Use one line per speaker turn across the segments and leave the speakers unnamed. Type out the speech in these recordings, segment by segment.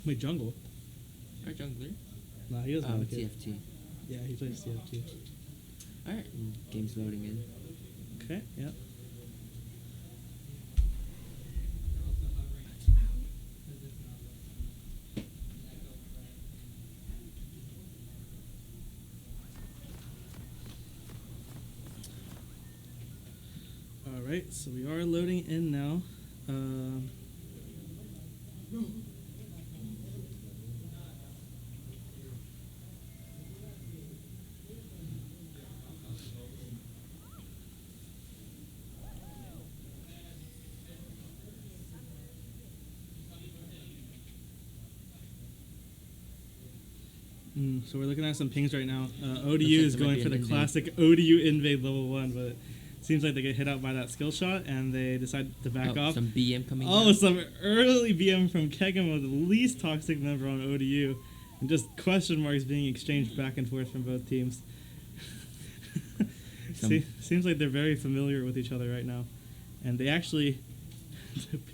Wait, jungle?
Our jungler.
Nah, he doesn't have a kid.
CFT.
Yeah, he plays CFT.
Alright, game's loading in.
Okay, yeah. Alright, so we are loading in now. So we're looking at some pings right now. ODU is going for the classic ODU invade level 1, but it seems like they get hit out by that skill shot and they decide to back off.
Some BM coming
some early BM from Keegemos, the least toxic member on ODU, and just question marks being exchanged back and forth from both teams. Seems like they're very familiar with each other right now. And they actually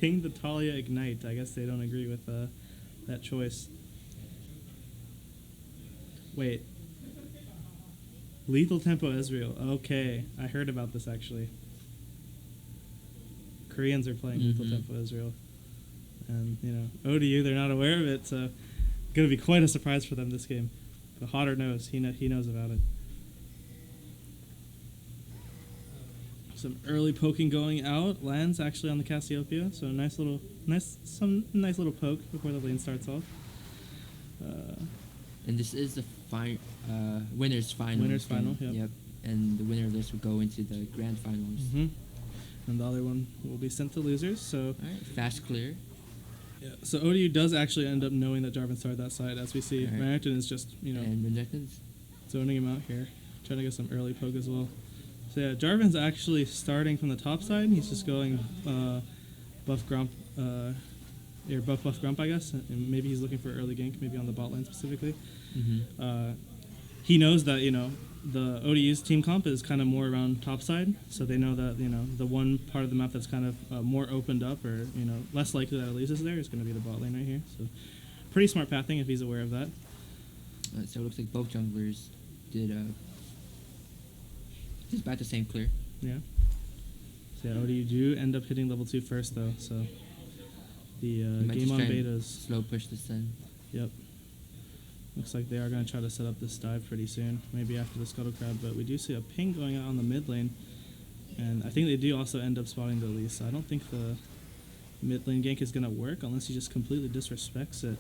pinged the Talia Ignite. I guess they don't agree with that choice. Wait. Lethal Tempo Ezreal. Okay. I heard about this actually. Koreans are playing Lethal Tempo Ezreal. And, ODU, they're not aware of it, so going to be quite a surprise for them this game. But Hodder knows. He knows about it. Some early poking going out. Lands actually on the Cassiopeia, so nice little poke before the lane starts off.
And this is the winners final.
Winners final,
yep. And the winner of this will go into the grand finals.
And the other one will be sent to losers. So
all right, fast clear.
Yeah. So ODU does actually end up knowing that Jarvan started that side, as we see.
Right.
Renekton is just
and Renekton's
zoning him out here, trying to get some early poke as well. So yeah, Jarvan's actually starting from the top side. He's just going buff Grump, buff Grump, I guess. And maybe he's looking for early gank, maybe on the bot lane specifically. He knows that the ODU's team comp is kind of more around top side, so they know that the one part of the map that's kind of more opened up, or less likely that Elise is there, is going to be the bot lane right here. So pretty smart pathing if he's aware of that.
So it looks like both junglers did just about the same clear.
Yeah. So yeah, ODU do end up hitting level 2 first though. So the GameOn betas
slow push this in.
Yep. Looks like they are going to try to set up this dive pretty soon, maybe after the Scuttle Crab, but we do see a ping going out on the mid lane, and I think they do also end up spotting the Elise, so I don't think the mid lane gank is going to work unless he just completely disrespects it.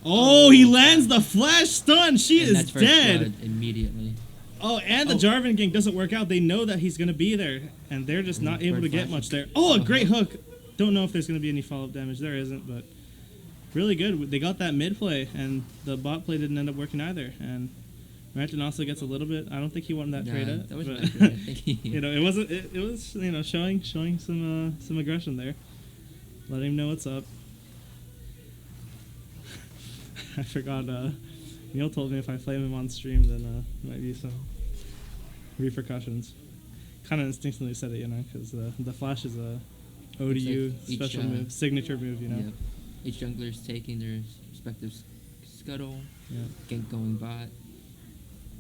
Oh, he lands the flash stun! She is dead!
Immediately.
Oh, and the Jarvan gank doesn't work out. They know that he's going to be there, and they're just not able to get much there. Oh, a great hook! Don't know if there's going to be any follow-up damage. There isn't, but really good. They got that mid play, and the bot play didn't end up working either. And Renekton also gets a little bit. I don't think he won that trade up.
That wasn't that trade. I think
it wasn't. It was showing some aggression there. Let him know what's up. I forgot. Neil told me if I flame him on stream, then might be some repercussions. Kind of instinctively said it, because the flash is a ODU special move, signature move,
Yeah. Each jungler is taking their respective scuttle. Yeah. Gank going bot.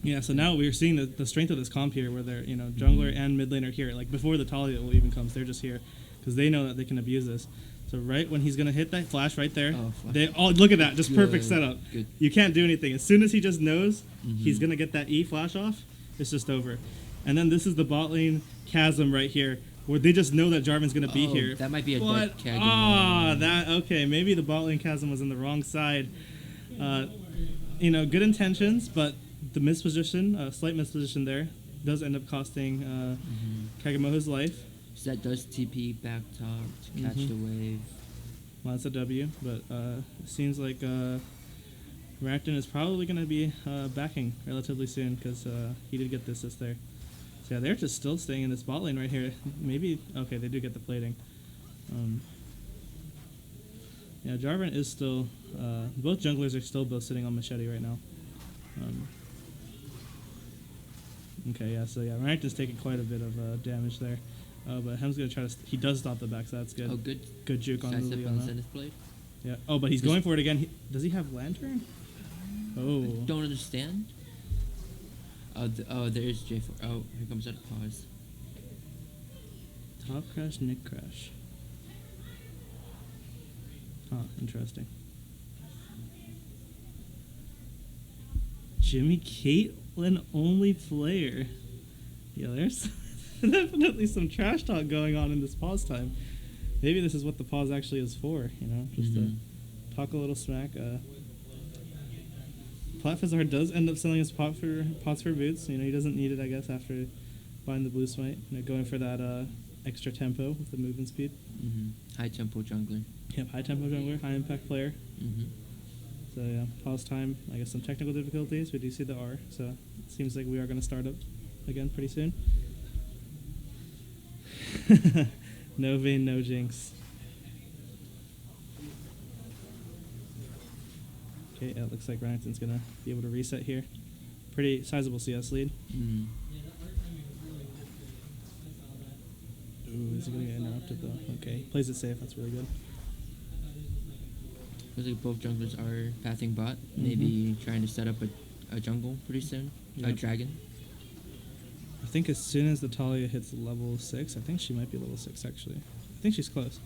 Yeah. So now we're seeing the strength of this comp here, where they're jungler and mid lane are here. Like before the Talia even comes, they're just here because they know that they can abuse this. So right when he's gonna hit that flash right there, look at that, just perfect setup.
Good.
You can't do anything. As soon as he just knows he's gonna get that E flash off, it's just over. And then this is the bot lane chasm right here, where they just know that Jarvan's gonna be here.
That might be a dead Keegemos.
Okay, maybe the bot lane chasm was on the wrong side. Good intentions, but the misposition, slight misposition there, does end up costing Keegemos his life.
So that does TP back top to catch the wave.
Well, that's a W, but it seems like Renekton is probably going to be backing relatively soon, because he did get the assist there. So yeah, they're just still staying in this bot lane right here. Maybe, okay, they do get the plating. Yeah, Jarvan is still, both junglers are still both sitting on Machete right now. Okay, yeah, so yeah, Renekton's taking quite a bit of damage there. But Hem's going to try to, he does stop the back, so that's good.
Oh, good.
Good juke on Liliana.
Zenith Blade.
Yeah. Oh, but he's
This-
going for it again. Does he have lantern? Oh.
Don't understand. Oh, there is J4. Oh, here comes that pause.
Top crash, Nick crash. Huh, interesting. Jimmy Caitlin only player. Yeah, there's definitely some trash talk going on in this pause time. Maybe this is what the pause actually is for, you know, just to talk a little smack. Platfazar does end up selling his pots for boots. You know, he doesn't need it, I guess, after buying the blue smite. You know, going for that extra tempo with the movement speed.
High tempo jungler.
Yep, high tempo jungler, high impact player. So yeah, pause time. I guess some technical difficulties. We do see the R, so it seems like we are going to start up again pretty soon. No vein, no jinx. Okay, it looks like Renekton's going to be able to reset here. Pretty sizable CS lead. Ooh, is he going to get interrupted though? Okay, plays it safe. That's really good.
Looks like both junglers are pathing bot. Maybe trying to set up a jungle pretty soon. A
Yep.
dragon.
I think as soon as the Talia hits level 6, I think she might be level 6 actually. I think she's close.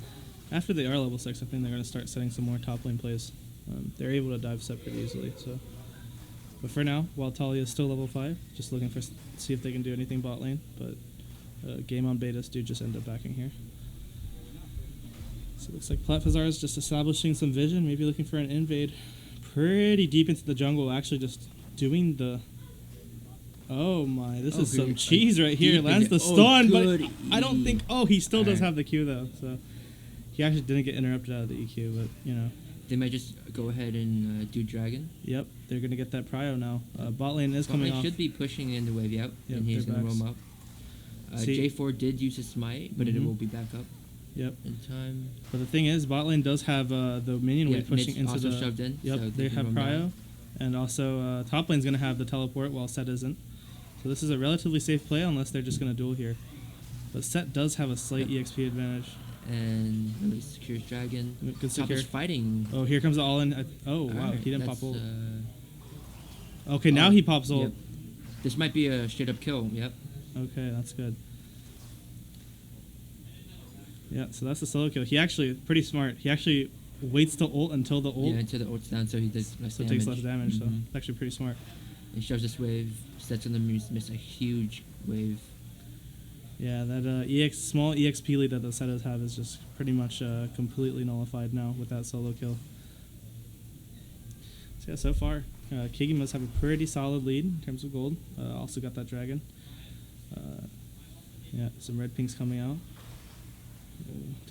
After they are level 6, I think they're going to start setting some more top lane plays. They're able to dive set pretty easily. So, but for now, while Talia is still level 5, just looking for see if they can do anything bot lane. But GameOn betas do just end up backing here. So it looks like Platfazar is just establishing some vision, maybe looking for an invade. Pretty deep into the jungle, actually just doing the... Oh my, this is some cheese right here. Lands the stun, but I don't think... Oh, he still does have the Q though, so... He actually didn't get interrupted out of the EQ, but, you know...
They might just go ahead and do dragon.
Yep, they're going to get that prio now. Bot lane is coming off.
Should be pushing in the wave, yep.
Yep,
And he's
they're
going to
backs.
roam up. J4 did use his smite, but it will be back up
Yep.
in time.
But the thing is, bot lane does have the minion wave pushing into
also
the...
shoved in.
Yep,
so
they have
can roam
prio.
down.
And also, top lane's going to have the teleport while Set isn't. So this is a relatively safe play unless they're just going to duel here. But Set does have a slight EXP advantage.
And really secures dragon.
Good
Top
secure.
is fighting.
Oh, here comes the all-in. Oh, wow,
Alright,
he didn't
that's,
pop ult. Okay, now he pops ult.
Yep. This might be a straight up kill, yep.
Okay, that's good. Yeah, so that's the solo kill. He actually, pretty smart. He actually waits to ult until the ult.
Yeah, until the ult's down so he does less
So it
damage.
takes less damage, so it's actually pretty smart.
He shoves this wave, sets on the miss a huge wave.
Yeah, that small EXP lead that the Setas have is just pretty much completely nullified now with that solo kill. So yeah, so far, Keegemos have a pretty solid lead in terms of gold. Also got that dragon. Yeah, some red pinks coming out.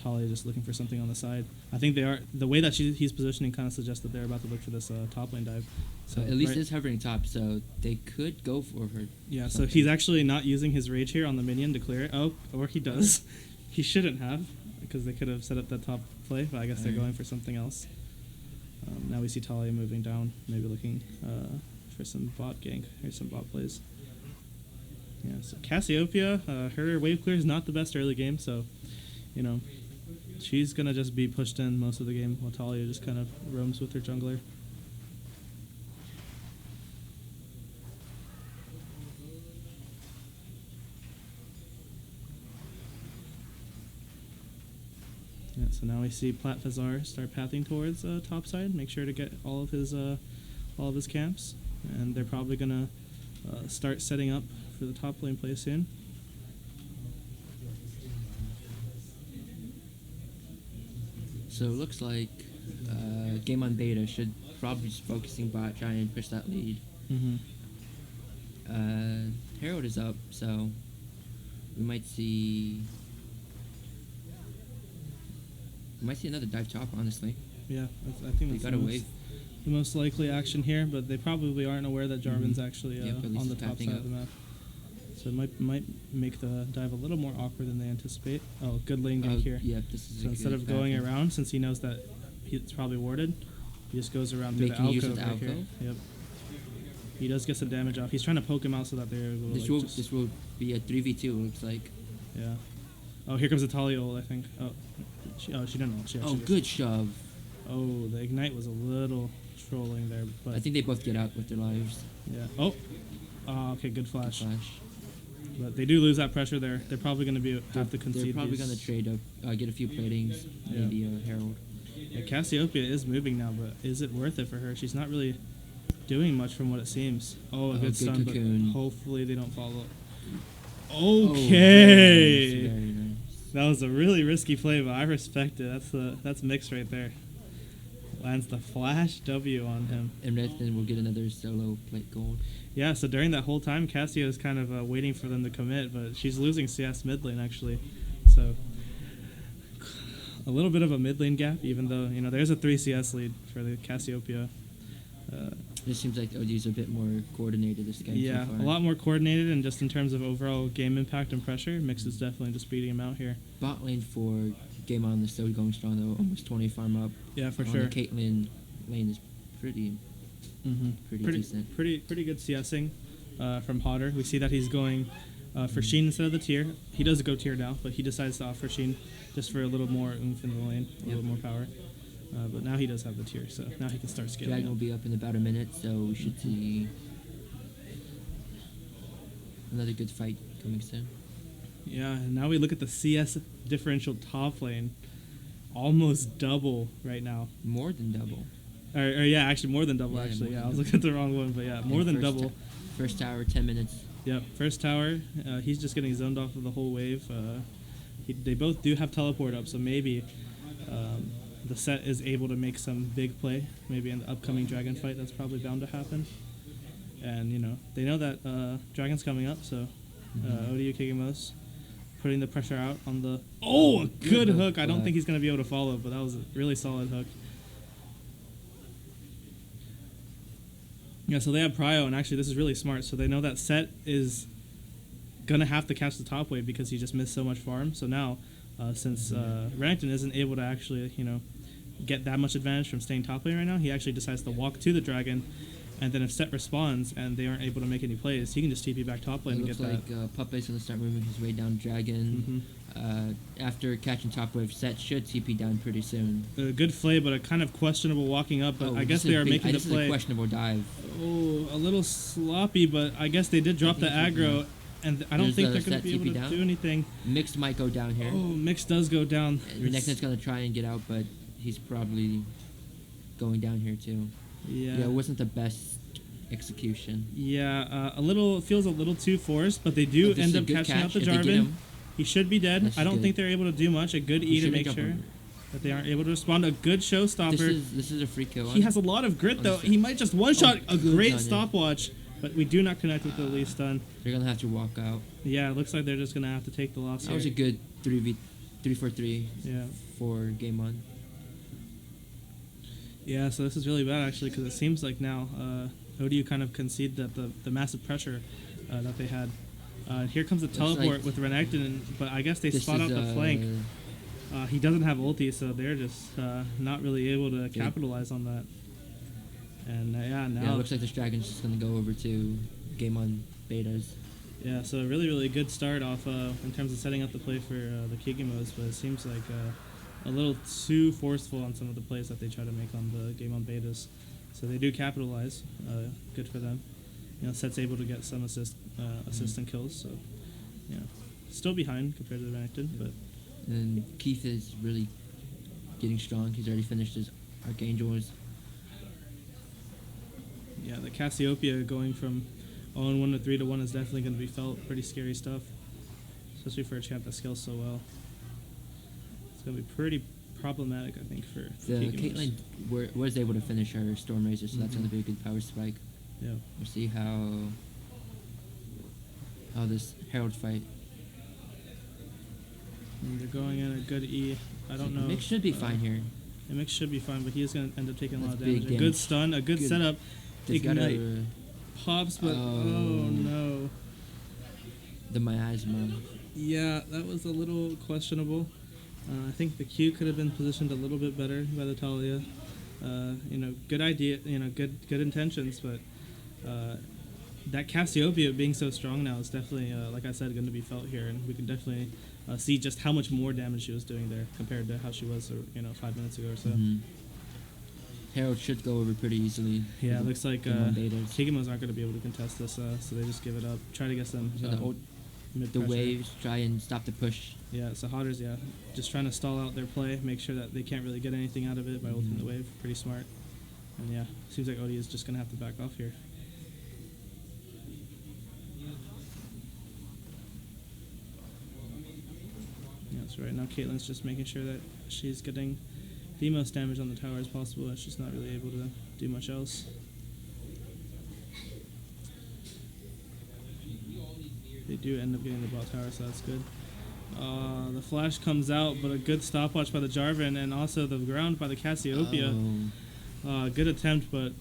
Talia just looking for something on the side. I think they are. The way that he's positioning kind of suggests that they're about to look for this top lane dive. So
At least it's hovering top, so they could go for her.
Yeah, so he's actually not using his rage here on the minion to clear it. Oh, or he does. He shouldn't have, because they could have set up that top play, but I guess they're going for something else. Now we see Talia moving down, maybe looking for some bot gank or some bot plays. Yeah, so Cassiopeia, her wave clear is not the best early game, so, you know, she's going to just be pushed in most of the game while Talia just kind of roams with her jungler. Yeah, so now we see Platfazar start pathing towards top side. Make sure to get all of his camps, and they're probably gonna start setting up for the top lane play soon.
So it looks like GameOn beta should probably just focusing bot, trying and push that lead. Herald is up, so we might see another dive top, honestly.
Yeah, I think
They
that's
got a wave.
the most likely action here, but they probably aren't aware that Jarvan's actually
Yep, at least
on the
it's
top side
pathing
of the
up.
map. So it might make the dive a little more awkward than they anticipate. Oh, good lane gank here.
Yeah, this is
So
a
instead
good
of going
pathing.
around, since he knows that it's probably warded, he just goes around through the
Making use
alcove
of the
right here.
alcove?
Yep. He does get some damage off. He's trying to poke him out so that they're able to
This will be a 3v2, looks like.
Yeah. Oh, here comes the Talia ult, I think. Oh, she didn't ult. She
Oh,
actually
good shove.
Oh, the ignite was a little trolling there, but
I think they both get out with their lives.
yeah. Oh, okay, good flash.
Flash.
But they do lose that pressure there. They're probably going to have to concede.
They're probably
these.
going to trade up, get a few platings,
Yeah.
maybe a Herald.
Yeah, Cassiopeia is moving now, but is it worth it for her? She's not really doing much from what it seems. Oh, a good
Good
stun,
cocoon.
but hopefully they don't follow.
Oh,
Okay.
very nice.
That was a really risky play, but I respect it. That's mixed right there. Lands the flash W on him.
And then we'll get another solo plate gold.
Yeah, so during that whole time, Cassia is kind of waiting for them to commit, but she's losing CS mid lane actually. So a little bit of a mid lane gap, even though there's a 3 CS lead for the Cassiopeia.
It seems like OD's a bit more coordinated this game.
Yeah,
so
a
far.
lot more coordinated, and just in terms of overall game impact and pressure, Mix is definitely just beating him out here.
Bot lane for GameOn is still going strong though, almost 20 farm up.
Yeah, for
On
sure.
The Caitlyn lane is pretty decent.
Pretty good CSing from Hodder. We see that he's going for Sheen instead of the tier. He does go tier now, but he decides to opt for Sheen just for a little more oomph in the lane, a little more power. But now he does have the tier, so now he can start scaling.
Dragon will be up in about a minute, so we should see another good fight coming soon.
Yeah, and now we look at the CS differential top lane. Almost double right now.
More than double.
Or yeah, actually more than double,
Yeah,
actually.
more
Yeah,
than
I was looking at the wrong one, but yeah, more
And
than double.
First tower, 10 minutes.
Yep, first tower. He's just getting zoned off of the whole wave. They both do have teleport up, so maybe the set is able to make some big play. Maybe in the upcoming dragon fight, that's probably bound to happen. And they know that dragon's coming up, so ODU Keegemos putting the pressure out on the. Oh, a good hook. I don't think he's going to be able to follow, but that was a really solid hook. Yeah, so they have Prio, and actually this is really smart. So they know that Set is going to have to catch the top wave because he just missed so much farm. So now, since Renekton isn't able to actually, get that much advantage from staying top lane right now, he actually decides to walk to the dragon, and then if Set responds and they aren't able to make any plays, he can just TP back top lane
It
and
looks
get
like
that.
Puppet's going to start moving his way down Dragon. After catching top wave, Set should TP down pretty soon.
A good play, but a kind of questionable walking up. But I guess they are making the
This
play.
is a questionable dive.
Oh, a little sloppy, but I guess they did drop the aggro, and I don't
There's
think
a
they're going
Set
to be able
TP
to
down.
do anything.
Mixed might go down here.
Oh, Mix does go down.
Renekton's going to try and get out, but he's probably going down here too. Yeah, it wasn't the best execution.
Yeah, feels a little too forced, but they do
But this
end
is a
up
good
catching
catch
out the
if they get
Jarvan.
him.
He should be dead.
That's
I don't
good.
think they're able to do much. A good E
He
to
should
make
make up
sure
on
that they aren't able to respond. A good showstopper.
This is a free kill.
He has a lot of grit, though.
Honestly.
He might just one-shot a
good
great
on it.
stopwatch, but we do not connect with the least stun.
They're going to have to walk out.
Yeah, it looks like they're just going to have to take the loss
That
here.
was a good 3v3
Yeah.
for GameOn.
Yeah, so this is really bad, actually, because it seems like now ODU kind of conceded that the massive pressure that they had. Here comes the teleport
like
with Renekton, but I guess they
This
spot out
is,
the flank. He doesn't have ulti, so they're just not really able to capitalize on that. And now
Yeah, it looks like this Dragon's just going to go over to GameOn betas.
yeah, so a really, really good start off in terms of setting up the play for the Keegemos, but it seems like a little too forceful on some of the plays that they try to make on the game on betas. So they do capitalize. Good for them. Set's able to get some assists and kills, so still behind compared to Renekton, but
And Keith is really getting strong. He's already finished his Archangels.
yeah, the Cassiopeia going from 0-1 to 3-1 is definitely going to be felt. Pretty scary stuff, especially for a champ that scales so well. It's going to be pretty problematic, I think, for
The
Keegemos.
Caitlyn was able to finish her Storm Razor, so that's going to be a good power spike.
Yeah.
We'll see how this Herald fight.
And they're going in a good E. I don't know.
Mix should be fine here.
The Mix should be fine, but he is going to end up taking a lot of
That's big
damage. A good
damage.
stun, a good setup.
They've got
Ignite pops, but
Oh.
oh no.
the miasma.
Yeah, that was a little questionable. I think the Q could have been positioned a little bit better by the Talia. Good idea, good intentions, but that Cassiopeia being so strong now is definitely, like I said, going to be felt here, and we can definitely see just how much more damage she was doing there compared to how she was, 5 minutes ago or so.
Mhm. Herald should go over pretty easily.
Yeah, it looks like
Betas.
Keegemos aren't going to be able to contest this, so they just give it up. Try to get some mid
The
pressure.
waves try and stop the push.
Yeah, so Hotters, just trying to stall out their play, make sure that they can't really get anything out of it by ulting the wave. Pretty smart. And seems like Odie is just going to have to back off here. Yeah, that's right. Now Caitlin's just making sure that she's getting the most damage on the tower as possible, and she's not really able to do much else. They do end up getting the bot tower, so that's good. The flash comes out, but a good stopwatch by the Jarvan, and also the ground by the Cassiopeia. Good attempt, but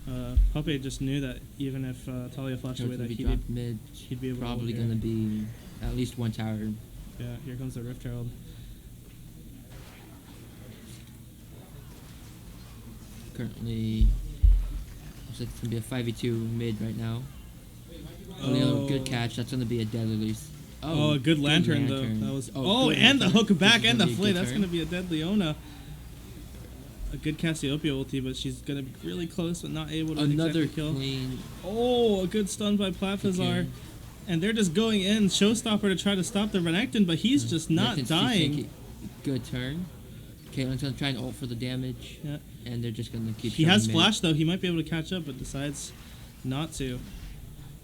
Puppet just knew that even if Talia flashed away, that he'd be able
probably
to
going to be at least one tower.
Yeah, here comes the Rift Herald.
Currently, looks like it's going to be a 5v2 mid right now. Good catch. That's going to be a dead release.
Oh, a good lantern, though. That was. And the hook back and the flay. That's going to be a dead Leona. A good Cassiopeia ulti, but she's going to be really close, but not able to exactly kill.
Clean.
Oh, a good stun by Platfazar. And they're just going in, Showstopper, to try to stop the Renekton, but he's just not dying.
Good turn. Caitlin's going to try and ult for the damage.
Yeah.
And they're just going to keep.
He has flash, though. He might be able to catch up, but decides not to.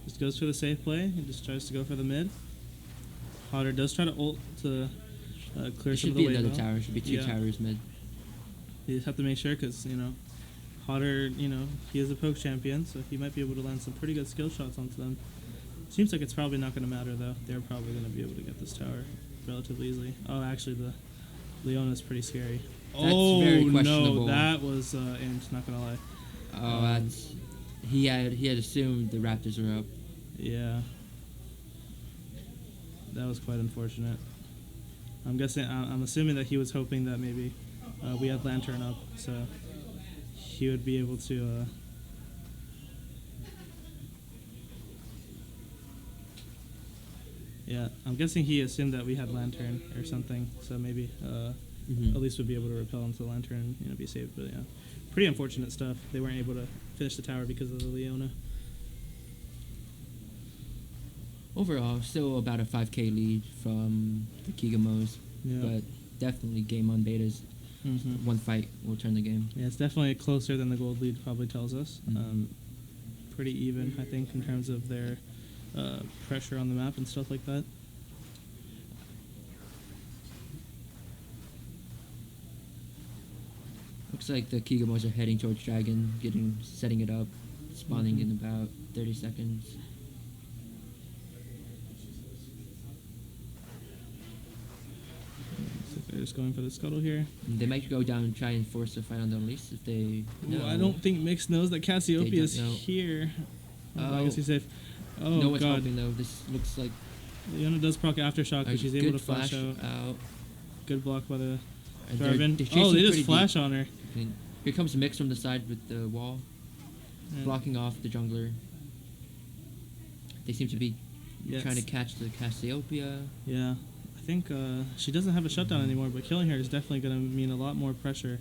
Just goes for the safe play. He just tries to go for the mid. Hotter does try to ult to clear some of the wave.
Should be another tower. Should be two towers mid.
You just have to make sure, because, Hotter, he is a poke champion, so he might be able to land some pretty good skill shots onto them. Seems like it's probably not going to matter, though. They're probably going to be able to get this tower relatively easily. Oh, actually, the Leona's pretty scary.
That's very questionable.
No, that was aimed, not going to lie.
Oh, he had assumed the Raptors were up.
Yeah. That was quite unfortunate. I'm assuming that he was hoping that maybe we had Lantern up, so he would be able to... Yeah, I'm guessing he assumed that we had Lantern or something, so maybe at least we'd be able to repel into the Lantern and be saved. But pretty unfortunate stuff. They weren't able to finish the tower because of the Leona.
Overall, still about a 5k lead from the Keegemos, but definitely GameOn betas. One fight will turn the game. Yeah,
it's definitely closer than the gold lead probably tells us. Pretty even, I think, in terms of their pressure on the map and stuff like that.
Looks like the Keegemos are heading towards Dragon, setting it up, spawning in about 30 seconds.
They're just going for the scuttle here.
They might go down and try and force a fight on the release if they know.
I don't think Mix knows that Cassiopeia is here. I guess he's safe. Oh,
no one's
God.
helping, though. This looks like...
Leona does proc Aftershock, but she's able to flash out. Good block by the Jarvan. They just flash on her.
Here comes Mix from the side with the wall, blocking off the jungler. They seem to be trying to catch the Cassiopeia.
Yeah. I think she doesn't have a shutdown anymore, but killing her is definitely going to mean a lot more pressure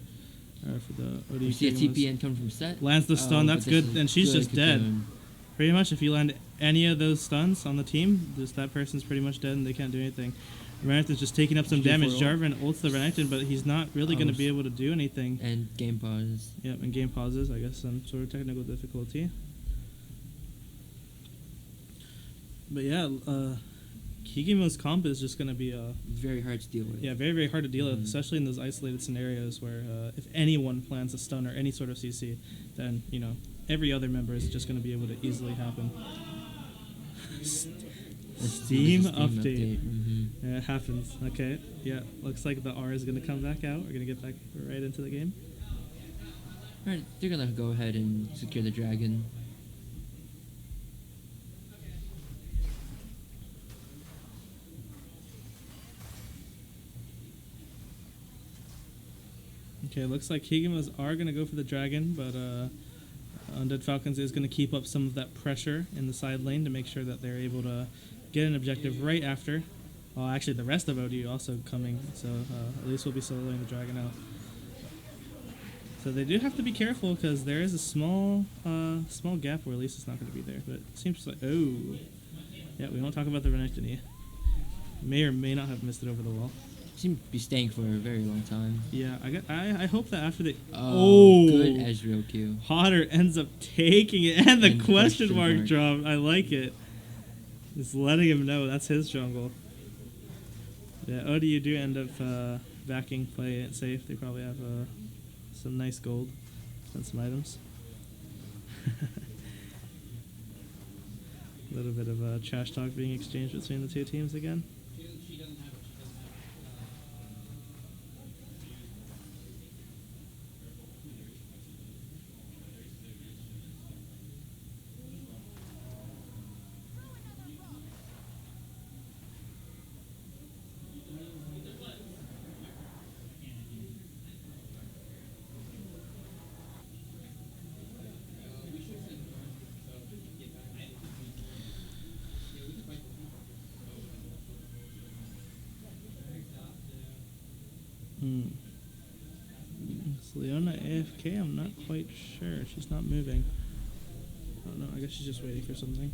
for the OD.
You see a TPN come from set.
Lands the stun, that's good, and she's just dead. Pretty much, if you land any of those stuns on the team, that person's pretty much dead and they can't do anything. Renekton's just taking up some damage. Jarvan ults the Renekton, but he's not really going to be able to do anything.
And game pause.
Yep, and game pauses, I guess, some sort of technical difficulty. But yeah, Keegemos comp is just going to be
very hard to deal with.
Yeah, very, very hard to deal with, especially in those isolated scenarios where if anyone plans a stun or any sort of CC, then, every other member is just going to be able to easily happen. Steam update. Yeah, it happens. Okay, yeah, looks like the R is going to come back out. We're going to get back right into the game.
Alright, they're going to go ahead and secure the dragon.
Okay, looks like Keegemos are going to go for the dragon, but Undead Falcons is going to keep up some of that pressure in the side lane to make sure that they're able to get an objective right after. Actually, the rest of ODU also coming, so at least we'll be soloing the dragon out. So they do have to be careful because there is a small gap where Lisa's not going to be there. But it seems like, oh, yeah, we won't talk about the Renekton. May or may not have missed it over the wall.
Seem to be staying for a very long time.
Yeah, I hope that after the
good Ezreal Q.
Hodder ends up taking it, and the question mark drop. I like it. Just letting him know that's his jungle. Yeah, ODU do end up backing, play it safe. They probably have some nice gold and some items. A little bit of trash talk being exchanged between the two teams again. Is Leona AFK? I'm not quite sure. She's not moving. Oh no, I guess she's just waiting for something.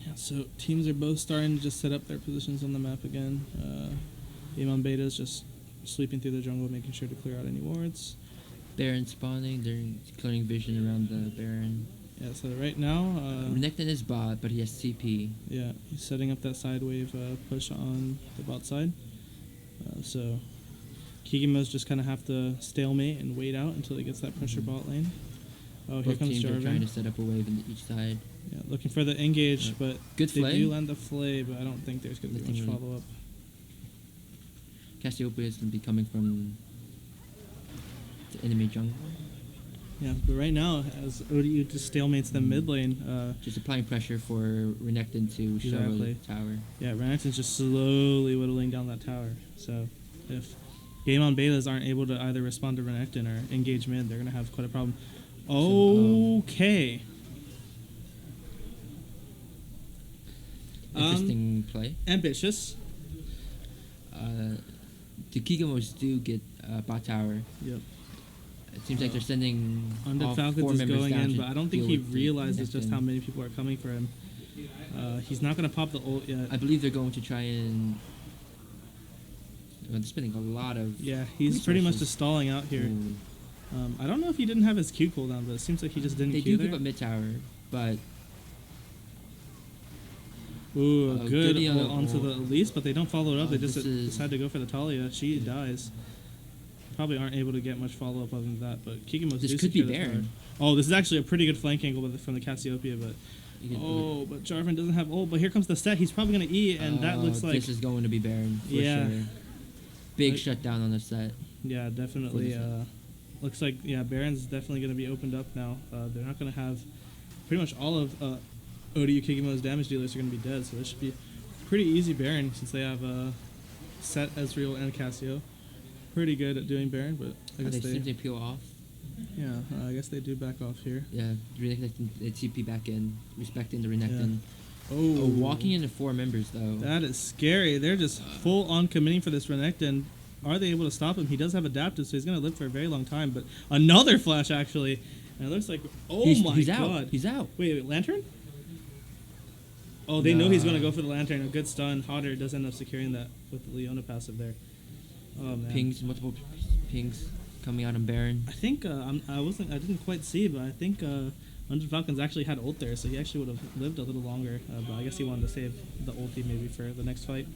Yeah, so teams are both starting to just set up their positions on the map again. GameOn Beta is just sweeping through the jungle, making sure to clear out any wards.
Baron spawning, they're clearing vision around the Baron.
Yeah, so right now...
Renekton is bot, but he has CP.
Yeah, he's setting up that side wave push on the bot side. So Keegemos just kind of have to stalemate and wait out until he gets that pressure bot lane. Oh, here
Both
comes
teams
Jarvan.
are trying to set up a wave on each side.
Yeah, looking for the engage, but
good
they
flay.
do land the flay, but I don't think there's going to be much follow-up.
Cassiopeia is going to be coming from the enemy jungle.
Yeah, but right now, as ODU just stalemates them mid lane...
just applying pressure for Renekton to shovel the tower.
Yeah, Renekton's just slowly whittling down that tower. So if GameOn Betas aren't able to either respond to Renekton or engage mid, they're going to have quite a problem. Okay.
Interesting play.
Ambitious.
The Keegemos do get bot tower.
Yep.
It seems like they're sending
Undead
all
Falcons
4
is
members
going
down
in,
to
but I don't think
deal
he
with
realizes
Renekton.
just how many people are coming for him. He's not going to pop the ult yet.
I believe they're going to try and... Well, they're spending a lot of...
Yeah, he's pretty much just stalling out here. I don't know if he didn't have his Q cooldown, but it seems like he just didn't
They
Q
do
there.
give up mid tower, but...
Ooh, a good
goodie on
ult
the
onto
ult.
the Elise, but they don't follow it up. They just
this is-
decide to go for the Talia. She dies. Probably aren't able to get much follow-up other than that, but Keegemos
This
do
could be
secure the
Baron.
tower. Oh, this is actually a pretty good flank angle from the Cassiopeia, but...
You can-
Oh, but Jarvan doesn't have ult, but here comes the set. He's probably going to E, and that looks like...
This is going to be Baron, for
Yeah.
sure. Big
Like-
shutdown on the set.
Yeah, definitely. Looks like, yeah, Baron's definitely going to be opened up now. They're not going to have... Pretty much all of ODU Keegemo's damage dealers are going to be dead, so this should be pretty easy Baron since they have Set, Ezreal, and Cassio. Pretty good at doing Baron, but I guess
They seem to peel off.
Yeah, I guess they do back off here.
Yeah, Renekton, they TP back in, respecting the Renekton.
Yeah.
Oh, walking into 4 members, though.
That is scary. They're just full on committing for this Renekton. Are they able to stop him? He does have adaptive, so he's going to live for a very long time. But another flash, actually. And it looks like... Oh,
he's
God.
Out. He's out.
Wait, Lantern? Oh, they know he's going to go for the Lantern. A good stun. Hodder does end up securing that with the Leona passive there. Oh, man.
Pings, multiple pings coming out on Baron.
I think I didn't quite see, but I think Undead Falcons actually had ult there, so he actually would have lived a little longer. But I guess he wanted to save the ulti maybe for the next fight.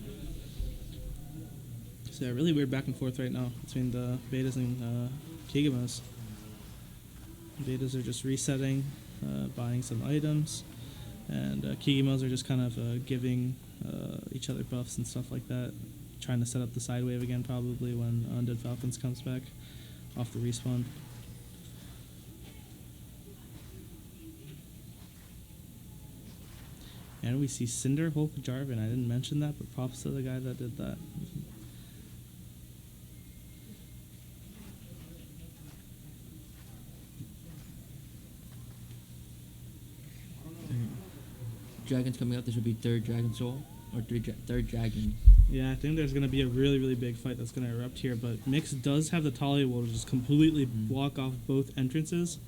So yeah, really weird back and forth right now between the Betas and Keegemos. Betas are just resetting, buying some items, and Keegemos are just kind of giving each other buffs and stuff like that. Trying to set up the side wave again probably when Undead Falcons comes back off the respawn. And we see Cinder, Hulk, Jarvan. I didn't mention that, but props to the guy that did that.
Dragon's coming out. This will be 3rd Dragon Soul. or third dragon.
Yeah, I think there's going to be a really, really big fight that's going to erupt here, but Mix does have the Talia Wall to just completely block off both entrances.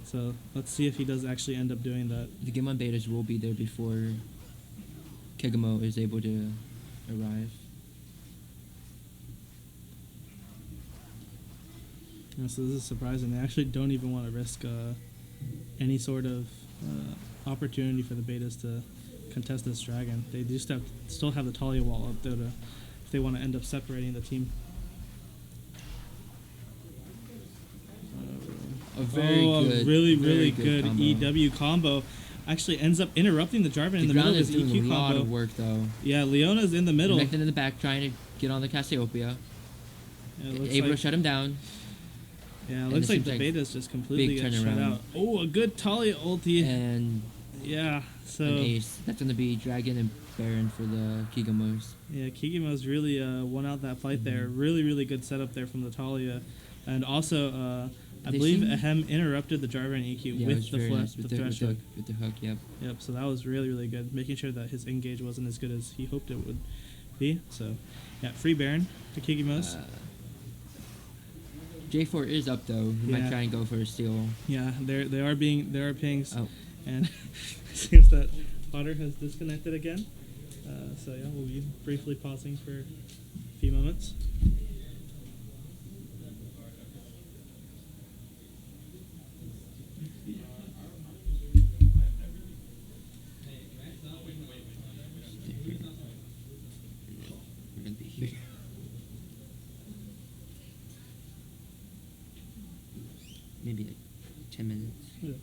So let's see if he does actually end up doing that.
The GameOn betas will be there before Keegemo is able to arrive.
Yeah, so this is surprising. They actually don't even want to risk any sort of opportunity for the betas to contest this dragon. They just still have the Talia Wall up there if they want to end up separating the team.
A very good,
really good
combo.
EW combo. Actually ends up interrupting the Jarvan in the middle of his
doing
EQ
a lot
combo.
of work though.
Yeah, Leona's in the middle.
Connected in the back, trying to get on the Cassiopeia.
Yeah, it looks
Able to
like,
shut him down.
yeah, it
and
looks
it
like
seems
the
like
betas just completely
big
get shut
turnaround.
out. Oh, a good Talia ulti.
And
Yeah, so
an ace. That's going to be Dragon and Baron for the Keegemos.
yeah, Keegemos really won out that fight there. Really, really good setup there from the Talia, and also I
They
believe
seem-
Ahem interrupted the Jarvan EQ
Yeah, it
with
was
the
very
flip,
nice
the
with the
thresh hook.
with the hook, yep.
Yep, so that was really, really good, making sure that his engage wasn't as good as he hoped it would be. So, yeah, free Baron to Keegemos.
J4 is up though. He
Yeah.
might try and go for a steal.
Yeah, they are pings,
Oh,
and it seems that Potter has disconnected again. So yeah, we'll be briefly pausing for a few moments.
we're going to be here. Maybe like 10 minutes.
Yeah.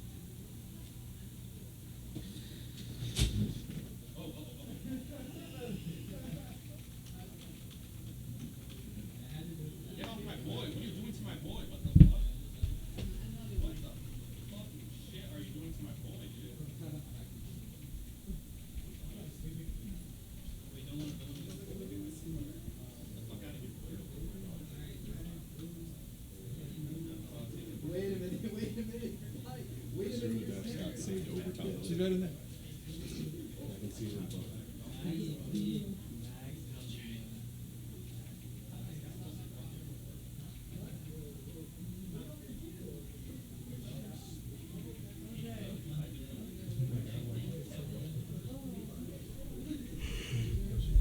Get off my boy. What are you doing to my boy? What the fuck? What the fucking shit are you doing to my boy, dude? Wait, don't let him get the fuck out of here.
Wait a minute. Got saved overtime. She's right in there. I can see her.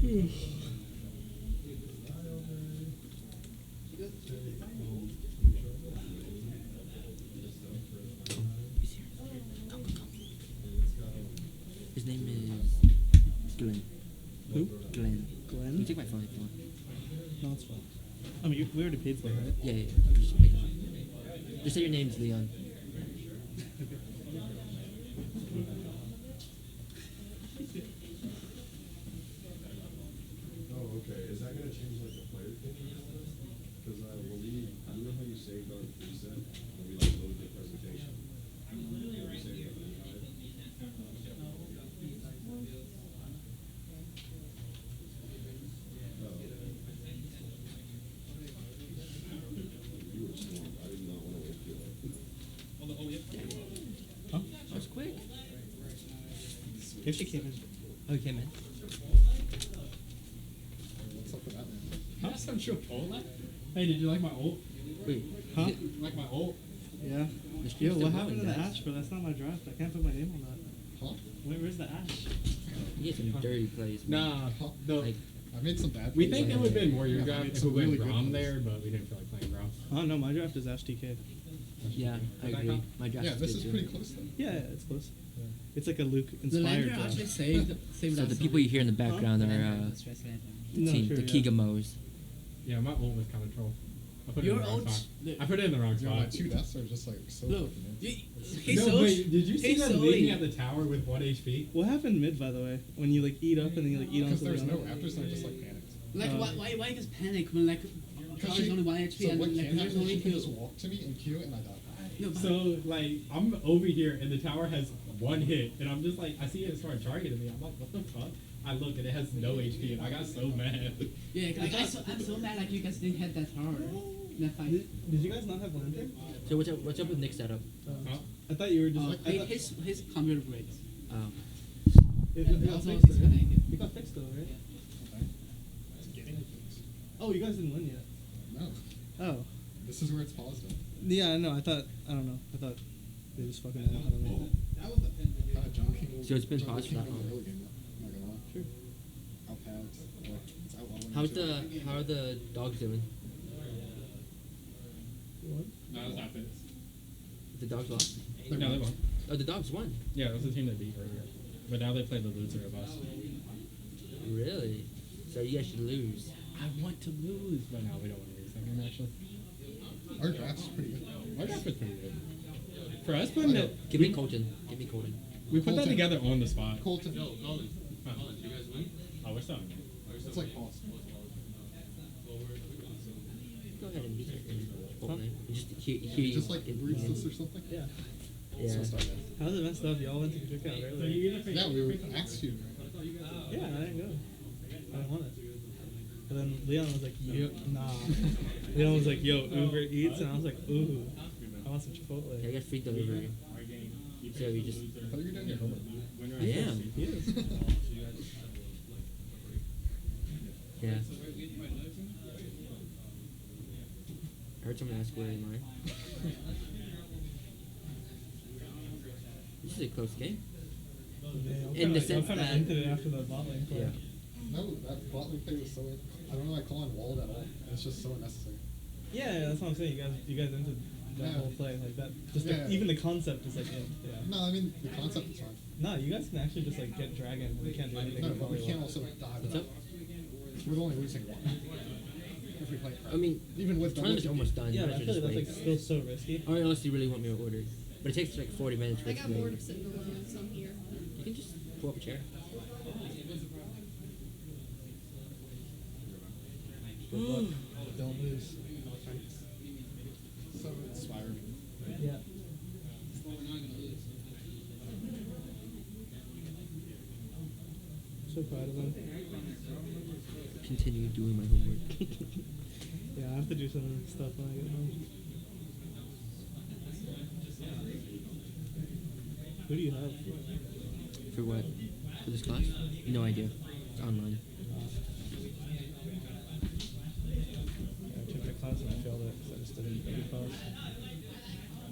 He's here. Come. His name is Glenn.
Who?
Glenn. You can
Glenn?
take my phone if you want.
No, it's fine. I mean, we already paid for it, right?
Yeah. Just pick it up. Just say your name's Leon.
Oh, okay. Is that gonna change like the player thing? Because I believe, you know how you saved our preset when we like load the presentation? You saved it on the drive? You were swarmed. I did not want to wake you up.
Huh?
That was quick.
If she came in.
Oh, he came in.
What's up with that, man?
Huh?
That's some Chipotle. Hey, did you like my ult?
Wait.
Huh?
is it-
You like my ult?
Yeah.
The stream's
Yo,
still
what
going,
happened to the
guys.
Ash, bro? That's not my draft. I can't put my name on that.
Huh?
Where's the Ash?
He had some dirty plays. man.
Nah.
Huh?
No.
Like,
I made some bad.
We
plays.
think
It
it
would
would've
have been more your
Yeah, I
draft
made
if
some
we went
really good
Grom
ones.
there, but we didn't feel like playing Grom.
Oh no, my draft is Ash TK.
yeah, I
But that
agree.
count?
My draft
Yeah, this
good
is
too.
pretty close though.
Yeah, it's close. It's like a Luke
The
inspired
lander
draft.
actually saved
So the people you hear in the background are
the stress lantern.
No,
team,
sure,
the
yeah.
Keegemos.
Yeah, my ult was kind of troll. I put it
Your
in the wrong
ult-
spot.
the-
I put it in the wrong
You know, my
spot.
two deaths are just like so
Look,
fucking
he's
no,
so
wait, did you see
he's
them
so
leaving
late.
at the tower with 1 HP?
What happened mid, by the way? When you like eat up and then you like eat
Because
onto
there's
the
no
other?
raptors and I just like panicked.
Like,
Oh.
why just panic when like
Because
there's only 1 HP
so
and
what
like
can
there's
happen is
only
she can just
2.
walk to me and Q and I die.
No, but
So, like, I'm over here and the tower has 1 hit, and I'm just like, I see it start targeting me. I'm like, what the fuck? I look and it has no HP, and I got so mad.
yeah, like, I'm so mad like you guys didn't hit that tower. That fight.
Did you guys not have lantern?
So what's up with Nick's setup?
Huh?
I thought you were just.
Oh,
I thought,
his computer breaks.
Oh.
it
And
got
also
fixed, right?
disconnected.
It got fixed still, right?
It's getting things.
Oh, you guys didn't win yet.
No.
Oh.
This is where it's paused at.
Yeah, no, I thought they just fucking won. I don't know.
John King.
So it's been
John
paused
King
for that
won the
long.
early game, though. Not gonna lie.
Sure.
Outpads. It's outlaw winning
How's
too.
how are the dogs doing?
What?
No, that's not fit.
The dogs lost.
They're
No, they
won.
won.
Oh, the dogs won.
Yeah, it was the team that beat earlier. But now they play the loser of us.
Really? So you guys should lose.
I want to lose, but now we don't want to lose that game actually.
Our draft's pretty good.
Our draft was pretty good. For us putting it,
Give me Colton. Give me Colton.
we put that
Colton.
together on the spot.
Colton.
Colin, you guys win?
Oh, we're still on.
It's like paused.
Go ahead and use it in Fortnite. Just hear you.
Just like
in-
breathes this or something.
Yeah.
Yeah.
So start that.
How's it messed up? Y'all went to the cookout earlier.
Yeah, we were asked to.
Yeah, I didn't go. I didn't want it. And then Leon was like, yo, nah. Leon was like, yo, Uber Eats. And I was like, ooh, I want some Chipotle.
Yeah, I got free delivery. So you just.
I thought you were doing your homework.
I am.
He is.
Yeah. I heard someone ask where am I. This is a close game. In the sense
I
that-
ended it after the bot lane play.
Yeah.
No, that bottom play was so. I don't know. I call on walled at all. It's just so unnecessary.
Yeah, that's what I'm saying. You guys entered that
Yeah.
whole play like that. Just
Yeah.
even the concept is like, yeah.
No, I mean the concept is fine.
No, you guys can actually just like get dragon. We can't do anything.
No,
with
but we
volleyball.
can't also die
What's
with
up?
that. We're only losing one. If we play crap.
I mean,
even with
tournament's
double
almost done.
Yeah,
You
but I
might
feel
as
like
well
that's
just
like still so risky.
wait. Or unless you really want me to order. But it takes like 40 minutes for
I
it to
got
be
bored
ready.
of sitting alone, so I'm here.
You can just pull up a chair.
Good luck. Don't lose.
So inspiring.
Yeah. So proud of them.
Continue doing my homework.
Yeah, I have to do some stuff when I get home. Who do you have?
For what? For this class? No idea. It's online.
Yeah, I took the class and I failed it because I just didn't take the class.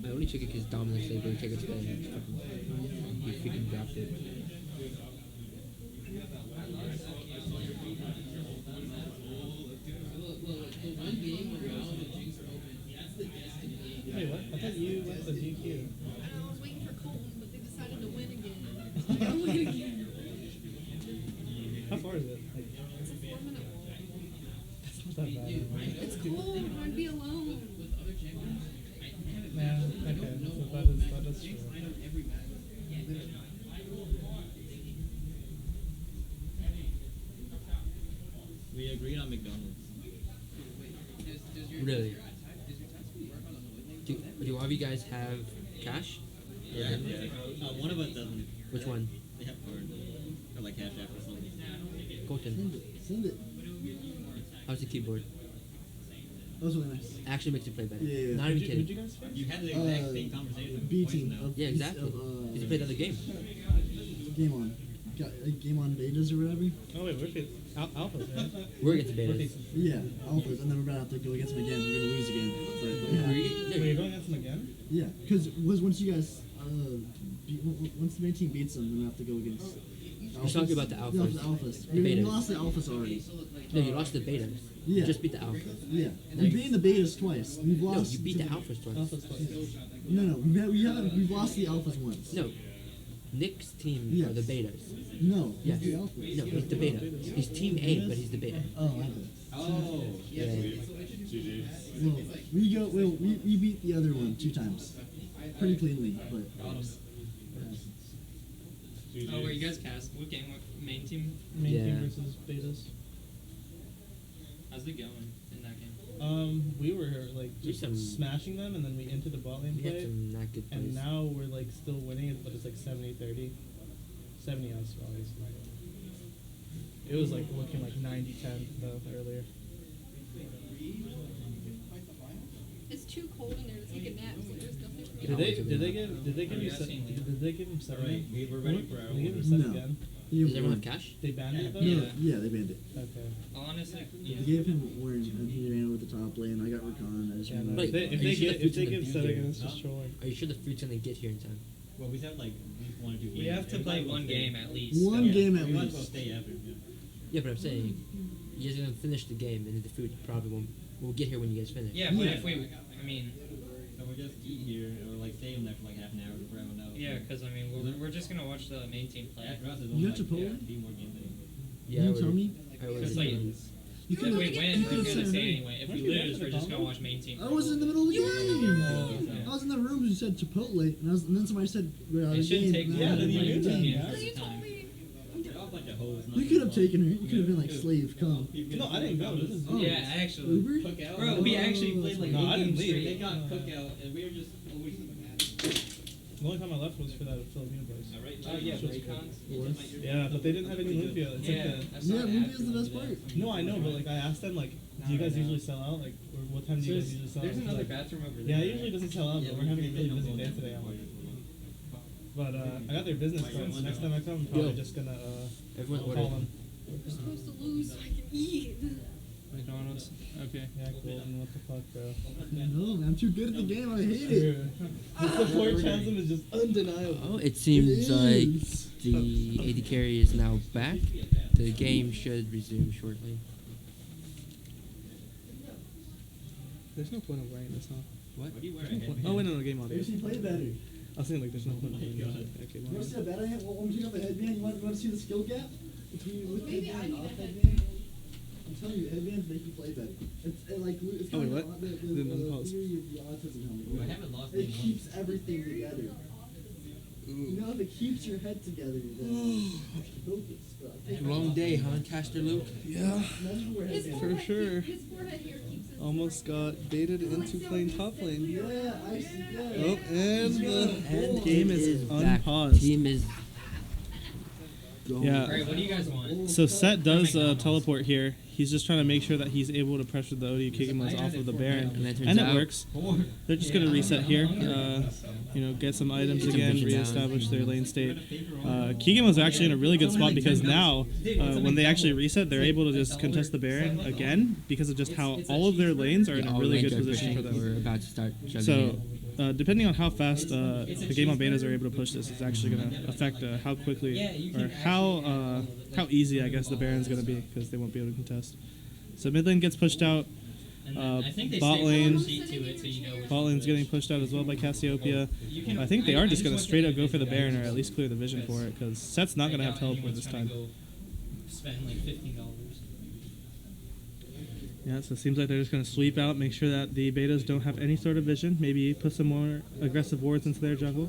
I only took it because Dominic said go take it today. And he freaking dropped it.
Wait, what? I thought you went to DQ.
I was waiting for Colton, but they decided to win again. So I gotta win again.
How far is it? Like,
It's a 4-minute wall.
that's not that bad.
It's cold. I'd be alone.
Yeah, okay. So that is true.
We agreed on McDonald's.
Really? Do all of you guys have cash?
Yeah. One of us doesn't.
Which one?
They have card. Or like Cash App or something.
Colton.
Send it.
How's the keyboard?
That was really nice.
Actually makes you play better.
Yeah, yeah.
Not even
Who'd
kidding.
you guys face?
You had the exact same conversation.
B
twice
team.
now.
Of,
Yeah, exactly.
Of,
Because you played the other game.
GameOn. Got GameOn betas or whatever.
Oh wait, we're facing Alphas, right?
We're against the
We're
betas.
facing.
Yeah, alphas, and then we're gonna have to go against them again. We're gonna lose again. But,
Were
yeah,
you-
Wait,
no,
you're going against them again?
yeah, because once you guys, once the main team beats them, then we have to go against.
You're talking about the
Yeah,
alphas.
the alphas.
The
We
betas.
lost the alphas already.
No, you lost the betas.
Yeah.
You just beat the alphas.
Yeah,
No,
we've
you-
beaten the betas twice. We've
No,
lost.
you beat
to
the alphas twice.
Alphas twice.
No, we haven't. We've lost the alphas once.
No. Nick's team
Yes.
are the betas.
No,
Yes.
the alphas.
No, he's the beta. He's team A, but he's the beta.
Oh, I bet.
Oh.
Yeah.
Well, we beat the other one 2 times, pretty cleanly, but.
Oh, were you guys cast? What game? What main team?
Main
Yeah.
team versus betas.
How's it going in that game?
We were like
We
just
some-
smashing them, and then we entered the bot lane
We had
play,
some not good plays.
and now we're like still winning it, but it's like 70-30. 70 us, obviously. It was like looking like 90-10 though earlier.
It's too cold in there to take a nap, so there's nothing for me
Did
to
they
do.
did they give him
Yeah, I've seen Leon.
did they give him 7?
Alright, we're ready for our
Did they give him
orders.
7
No.
again?
He
Does everyone
won.
have cash?
They banned it though?
No, yeah, they banned it.
Okay.
Honestly,
They gave him orange, and he ran over the top lane. I got recon. I just
Yeah,
ran
no,
over.
Wait,
if
are
they
you sure
get
the
if they
food's
give
gonna be
Seven,
here?
it's just trolling.
Are you sure the food's gonna get here in time?
Well, we said like we want to do.
we have to play one game at least.
One game at
we might as well
least.
stay after. Yeah.
Yeah, but I'm saying you guys are gonna finish the game, and then the food probably won't. Will get here when you guys finish.
Yeah, but
Yeah.
if we, I mean,
So we just eat here or like stay in there for like half an hour before everyone else.
yeah, because I mean, we're just gonna watch the main team play.
After us, there's
You
only
have
like
Chipotle?
3 more games.
Yeah,
you tell me?
I would.
It's like,
You
if
could
we win, we're
could've
gonna
said
say
hey.
anyway. If
Weren't
we
you there
lose,
for the
we're just gonna
combo?
watch main team.
I was in the middle of the
You were in the
game.
room.
I was in the room who said Chipotle, and then somebody said, "Well,
It
the
shouldn't take
game."
Yeah,
more
then
than
you
like
knew
2
that,
games
yeah.
at
You
a
told
time.
me.
They're all a bunch of hoes.
You could have taken her. You could have been like, "Slave, come."
No, I didn't go. This is
Oh.
Yeah, actually.
Uber?
Cookout.
Bro, we actually
played like
No, I
8
didn't
games
leave.
straight. They got cookout, and we were just always.
the only time I left was for that Filipino place.
Oh yeah, Raycons.
Yeah, but they didn't have any lumpia. It's
Yeah,
like
that's
Yeah,
not
movie
an
is the best part.
no, I know, but like I asked them, like, do you guys usually sell out? Like, or what time do you guys usually sell out?
There's another
Like,
bathroom over there.
yeah, it usually doesn't sell out, but we're having a really busy day today. But I got their business cards. Next time I come, I'm probably
Yo.
just gonna
Everyone
call
order.
them.
We're supposed to lose so I can eat.
McDonald's. Okay. Yeah, cool. And what the fuck, bro?
No, man, I'm too good at the game. I hate it.
The support chasm is just undeniable.
Oh, it seems
It
like
is.
the AD carry is now back. The game should resume shortly.
There's no point of wearing this, huh?
What?
What do you wear?
Oh, wait, no, game on.
Maybe she played better.
I was thinking like there's no point of wearing this. Okay,
You want to
well.
see how bad I am? Well, when we take off the headband, you want to see the skill gap between with
Maybe
headband
I
and off
need a
headband? I'm telling you, headbands make you play better. It's
Oh,
kind
wait,
of
what?
the
Didn't pause.
theory of the autism helmet.
I haven't lost
It
game
keeps everything together. You know, if it keeps your head together, then focus.
Long day, huh, Caster Luke?
Yeah.
Imagine we're
His
headband.
For
forehead,
sure.
his forehead here keeps his.
Almost got baited into playing top lane.
Yeah, I see. Yeah.
Oh, and the
And
game
it
is
back.
unpaused.
Team is going.
Yeah.
Alright, what do you guys want?
So Set does teleport here. He's just trying to make sure that he's able to pressure the ODU Keegemos off of the Baron,
And that turns
and it
out-
works. They're just gonna reset here. Get some items
Get some
again,
vision down.
reestablish their lane state. Keegemos are actually in a really good spot because now, when they actually reset, they're able to just contest the Baron again because of just how all of their lanes are in a
All
really
lanes
good
are
position for
pushing.
them.
We're about to start juggling
So,
it.
depending on how fast the GameOn betas are able to push this, it's actually going to affect how quickly or how easy, I guess, the Baron's going to be because they won't be able to contest. So mid lane gets pushed out.
And then I think they
Bot
stay
lane.
full sheet to it, so you know which
Bot
one
lane's getting pushed out as well by Cassiopeia. I think they are just going to straight up go for the Baron or at least clear the vision for it because Set's not going to have teleport this time.
Spend like $15.
Yeah, so it seems like they're just going to sweep out, make sure that the betas don't have any sort of vision, maybe put some more aggressive wards into their jungle.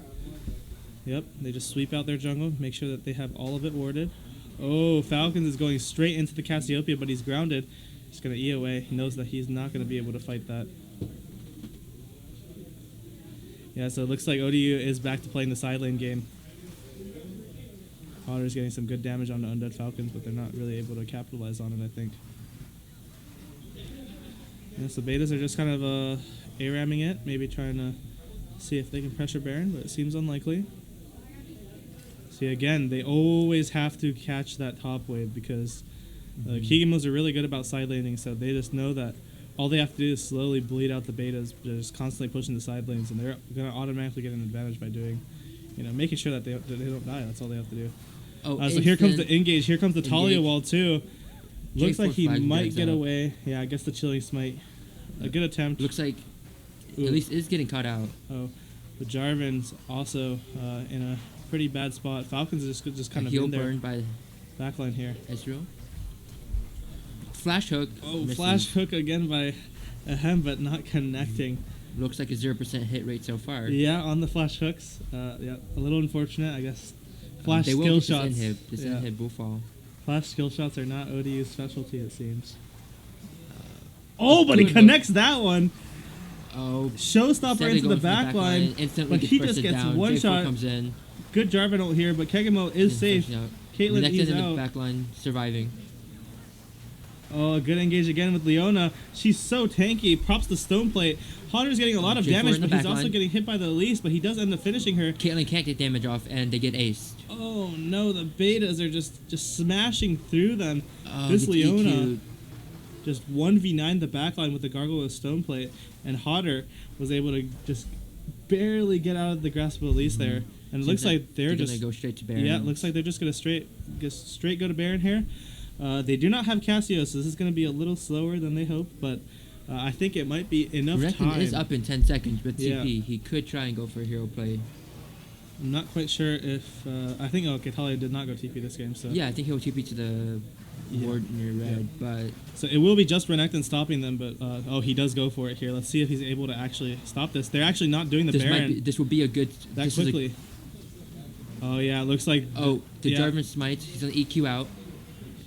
Yep, they just sweep out their jungle, make sure that they have all of it warded. Oh, Falcons is going straight into the Cassiopeia, but he's grounded. He's going to E away. He knows that he's not going to be able to fight that. Yeah, so it looks like ODU is back to playing the side lane game. Potter's getting some good damage on the Undead Falcons, but they're not really able to capitalize on it, I think. Yeah, so betas are just kind of ARAMing it, maybe trying to see if they can pressure Baron, but it seems unlikely. See, again, they always have to catch that top wave because Keegemos are really good about side laning, so they just know that all they have to do is slowly bleed out the betas, just constantly pushing the side lanes, and they're going to automatically get an advantage by doing, making sure that they don't die. That's all they have to do.
Oh,
So here comes the
instant
engage. Here comes the Talia
engage.
wall too. Looks
J4
like he
flag
might
drags
get
out.
away. Yeah, I guess the chilling smite. A good attempt.
Looks like
Ooh.
at least it's getting caught out.
Oh, but Jarvan's also in a pretty bad spot. Falcons is just kind
A
of
heel
in their
burned by
backline here.
Ezreal. Flash hook.
Oh,
misses.
flash hook again by Ahem, but not connecting.
Looks like a 0% hit rate so far.
Yeah, on the flash hooks. Yeah, a little unfortunate, I guess. Flash
They will
skill
get
shots.
This
Yeah.
inhib will fall.
Flash skill shots are not ODU's specialty, it seems. Oh, but he
good
connects that one.
Oh,
Showstopper
Sally
into the
goes to
back line,
instantly
but he
gets
just
bursted
gets
down.
one
J4
shot.
comes in.
Good Jarvan ult here, but Keegemo is
and
safe.
pushes out.
Caitlyn
Next
is
in the
out.
back line, surviving.
Oh, a good engage again with Leona. She's so tanky. Props the stone plate. Hodder's getting a lot of
J4
damage,
in the
but he's
back
also
line.
getting hit by the Elise, but he does end up finishing her.
Caitlyn can't get damage off, and they get aced.
Oh no, the betas are just smashing through them.
Oh,
This
gets
Leona
EQ'd.
just 1v9 the backline with the Gargoyle Stone Plate, and Hodder was able to just barely get out of the grasp of Elise there. And it looks like they're
gonna
just
go straight to Baron.
yeah, it looks like they're just gonna straight go to Baron here. They do not have Cassio, so this is gonna be a little slower than they hoped, but I think it might be enough
Renekton
time.
is up in 10 seconds with
Yeah.
TP. He could try and go for a hero play.
I'm not quite sure if I think Talia did not go TP this game, so
Yeah, I think he'll TP to the
Yeah.
ward near red, but
so it will be just Renekton stopping them, but he does go for it here. Let's see if he's able to actually stop this. They're actually not doing the Baron
this will be a good
that
this is a-
quickly. Oh yeah, it looks like
the
yeah.
Jarvan smites. He's gonna EQ out,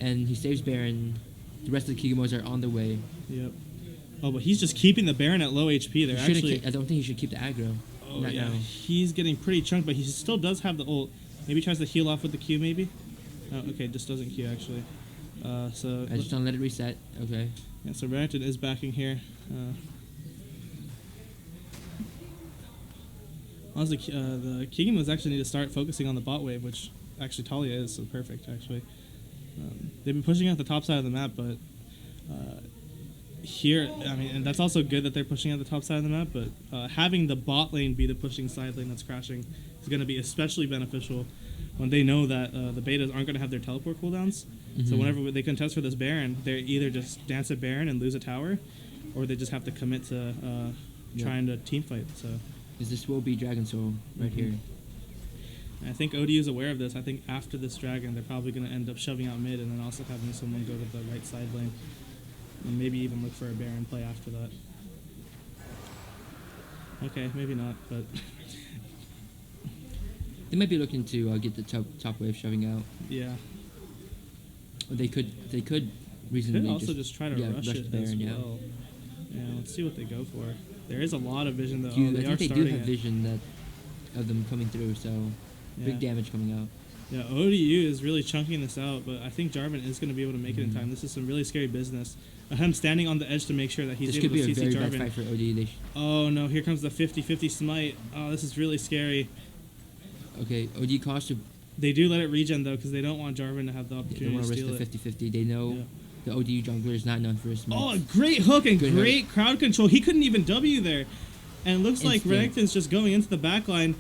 and he saves Baron. The rest of the Keegemos are on the way.
Yep. Oh, but he's just keeping the Baron at low HP. They're
He shouldn't
actually.
I don't think he should keep the aggro.
Oh
Not
yeah,
now.
he's getting pretty chunked, but he still does have the ult. Maybe tries to heal off with the Q, maybe. Oh, okay, just doesn't Q actually. So
I just don't let it reset. Okay.
yeah, so Renekton is backing here. Honestly, the Keegemos actually need to start focusing on the bot wave, which actually Talia is, so perfect actually. They've been pushing out the top side of the map, but here, I mean, and that's also good that they're pushing out the top side of the map, but having the bot lane be the pushing side lane that's crashing is going to be especially beneficial when they know that the betas aren't going to have their teleport cooldowns. So
Mhm.
whenever they contest for this Baron, they either just dance at Baron and lose a tower, or they just have to commit to trying to team fight. So
Because this will be Dragon Soul right here.
I think ODU is aware of this. I think after this Dragon, they're probably going to end up shoving out mid and then also having someone go to the right side lane. And maybe even look for a Baron play after that. Okay, maybe not, but
They might be looking to get the top wave shoving out.
yeah.
Or they could reasonably
Could also just try to rush
rush
it
the
as
Baron, yeah.
well. Yeah, let's see what they go for. There is a lot of vision though.
I
They are
think they do
starting
have
it.
vision of them coming through, so
Yeah.
big damage coming out.
Yeah, ODU is really chunking this out, but I think Jarvan is going to be able to make it in
Mhm.
time. This is some really scary business. Him standing on the edge to make sure that he's
This
able
could be
to
a
CC
very bad
Jarvan.
fight for OD.
Oh no, here comes the 50-50 smite. Oh, this is really scary.
Okay, OD cost to
They do let it regen though, because they don't want Jarvan to have the
they
opportunity
don't want
to
to risk
steal
the
it.
50-50. They know
Yeah.
the OD jungler is not known for his smites.
Oh, a great hook and
Good
great crowd control. He couldn't even W there. And it looks like
Instant.
Renekton's just going into the back line.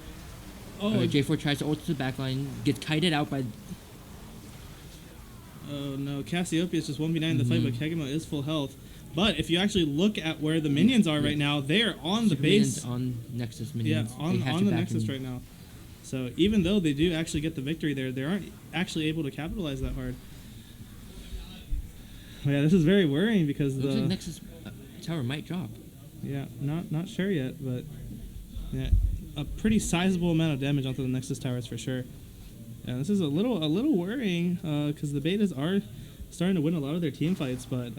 Oh,
J4 tries to ult to the backline, gets kited out by.
oh no, Cassiopeia is just 1v9 in the fight, but
Mhm.
Keegemos is full health. But if you actually look at where the minions are right now, they are on the
Minions
base.
on Nexus
Yeah,
minions.
on,
They have
on
to
the
back
Nexus
him.
right now. So even though they do actually get the victory there, they aren't actually able to capitalize that hard. Yeah, this is very worrying because
Looks like
the
Nexus tower might drop.
yeah, not sure yet, but yeah, a pretty sizable amount of damage onto the Nexus towers for sure. Yeah, this is a little worrying because the betas are starting to win a lot of their team fights, but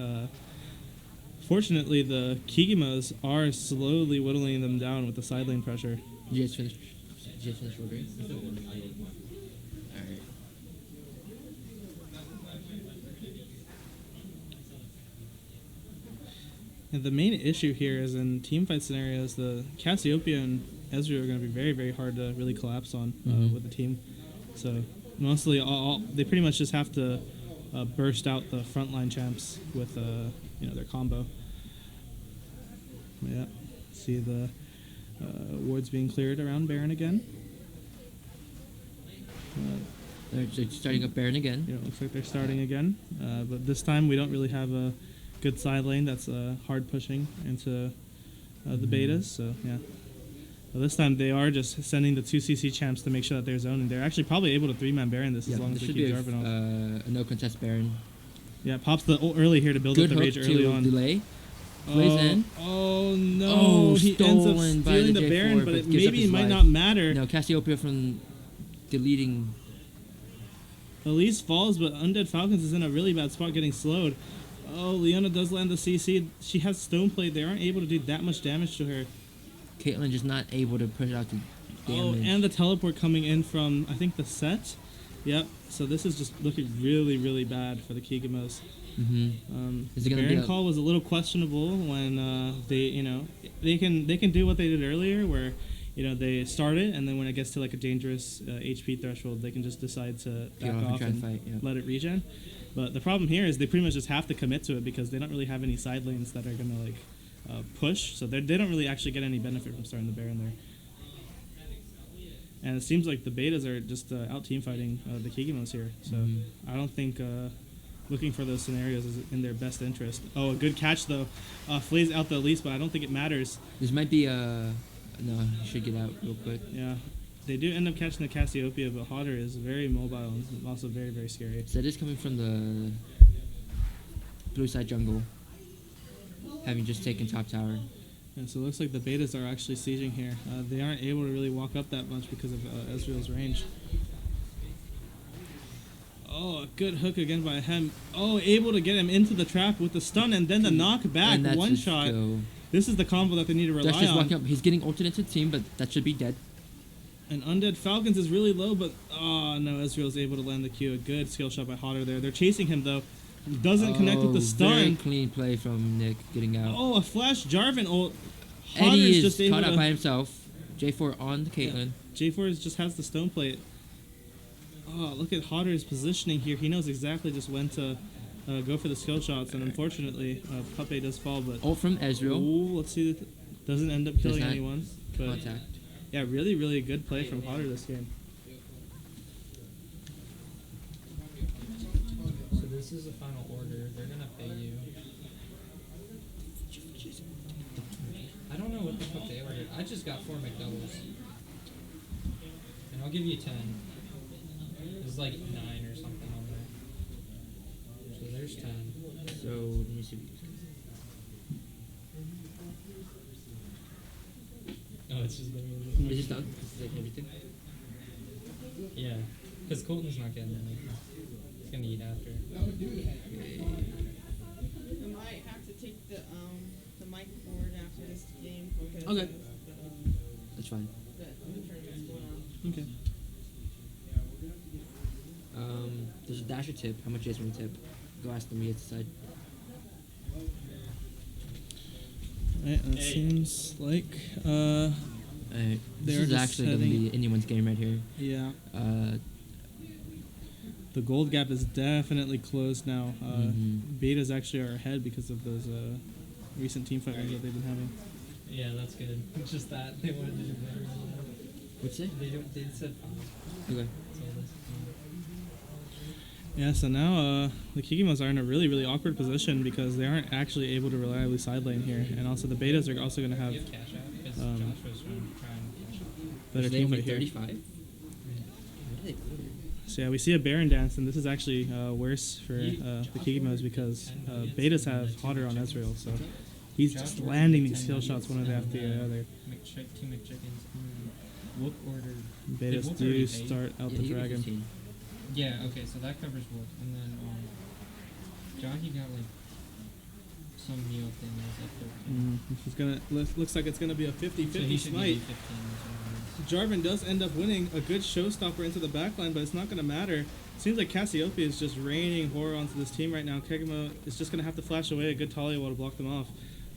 fortunately the Keegemos are slowly whittling them down with the side lane pressure.
You guys finished? Did you guys finish ordering? Alright.
And the main issue here is in team fight scenarios, the Cassiopeia and Ezreal are going to be very, very hard to really collapse on
Mhm.
with the team. So mostly, they pretty much just have to burst out the frontline champs with their combo. Yeah, see the wards being cleared around Baron again.
They're starting up Baron again.
Yeah, it looks like they're starting again, but this time we don't really have a good side lane that's hard pushing into the betas. So yeah, well, this time they are just sending the 2 CC champs to make sure that they're zoning. They're actually probably able to 3-man Baron this as long as
This
they
should
keep
be
Jarvan off.
a no contest Baron.
Yeah, pops the ult early here to build
Good
up the
hook
rage early
to
on.
delay. Plays in.
Oh no!
Oh,
he ends up
stolen by
stealing
the
the Baron,
J4,
but
but
it,
gives up
maybe
his
it might
life.
not matter.
No, Cassiopeia from deleting.
Elise falls, but Undead Falcons is in a really bad spot getting slowed. Oh, Leona does land the CC. She has Stone Plate. They aren't able to do that much damage to her.
Caitlyn just not able to push out the
Oh,
damage.
and the teleport coming in from, I think, the set. Yep, so this is just looking really, really bad for the Keegemos.
Is it gonna be
Baron
a-
call was a little questionable when they can do what they did earlier, where they start it, and then when it gets to like a dangerous HP threshold, they can just decide to
Get
back
off and
off
try
and
to fight, yeah.
let it regen. But the problem here is they pretty much just have to commit to it because they don't really have any side lanes that are gonna push, so they don't really actually get any benefit from starting the Baron there. And it seems like the betas are just out team fighting the Keegemos here, so I don't think looking for those scenarios is in their best interest. Oh, a good catch though. Flays out the Elise, but I don't think it matters.
This might be a. No, you should get out real quick.
Yeah, they do end up catching the Cassiopeia, but Hodder is very mobile and also very, very scary.
So that is coming from the blue side jungle, having just taken top tower.
And so it looks like the betas are actually sieging here. They aren't able to really walk up that much because of Ezreal's range. Oh, a good hook again by him. Oh, able to get him into the trap with the stun and then the knockback,
And that's
one
his
shot.
skill.
This is the combo that they need to rely
That's just
on.
walking up. He's getting ulted into the team, but that should be dead.
And Undead Falcons is really low, but oh no, Ezreal's able to land the Q. A good skill shot by Hodder there. They're chasing him though. Doesn't connect with the
Very
stun.
clean play from Nick getting out.
Oh, a flash Jarvan ult.
And he
Hodder's
is
just able
caught up
to.
by himself. J4 on the Caitlyn.
J4 just has the stone plate. Oh, look at Hodder's positioning here. He knows exactly just when to go for the skill shots, and unfortunately, Puppet does fall. But
Ult from Ezreal.
ooh, let's see. Doesn't end up killing
not
anyone. But
Contact.
yeah, really, really good play from Hodder this game.
So this is a final order. They're gonna pay you. I don't know what the fuck they ordered. I just got 4 McDoubles. And I'll give you 10. There's like 9 or something on there. So there's 10.
So let me see.
Oh, it's just literally.
Is this done? This is like everything.
Yeah. Because Colton's not getting anything. He's gonna eat after.
We might have to take the mic board after this game because
Okay.
of
That's fine.
the tournament's going on.
Okay.
There's a dasher tip. How much is one tip? Go ask them. You get to decide.
Alright, that seems like
Alright. This
They're
is
just
actually going to
heading-
be anyone's game right here.
yeah.
Uh,
The gold gap is definitely closed now.
Mhm.
Betas actually are ahead because of those recent team fight wins that they've been having.
Yeah, that's good. It's just that they wanted to do better.
what's it?
They said 5.
Okay.
So this,
Yeah, so now the Keegemos are in a really, really awkward position because they aren't actually able to reliably side lane here. And also the betas are also going to have
give cash out because
um,
Josh was trying to cash out.
better
They
team
only
fight here.
35? What did they order?
So yeah, we see a Baron dance, and this is actually worse for the Keegemos because betas have Hodder on Ezreal, so he's just landing these skill shots one after the other.
Two McChickens. Wook ordered.
Betas
Wook
do
already paid?
start out
Yeah,
the
you get
dragon.
15.
Yeah, okay, so that covers Wook. And then Johnny got like some meal thing that was like 13.
He's gonna looks like it's gonna be a
So
50-50
he should give
smite.
you 15 or
Jarvan does end up winning a good showstopper into the backline, but it's not going to matter. Seems like Cassiopeia is just raining horror onto this team right now. Keegemo is just going to have to flash away a good Talia to block them off.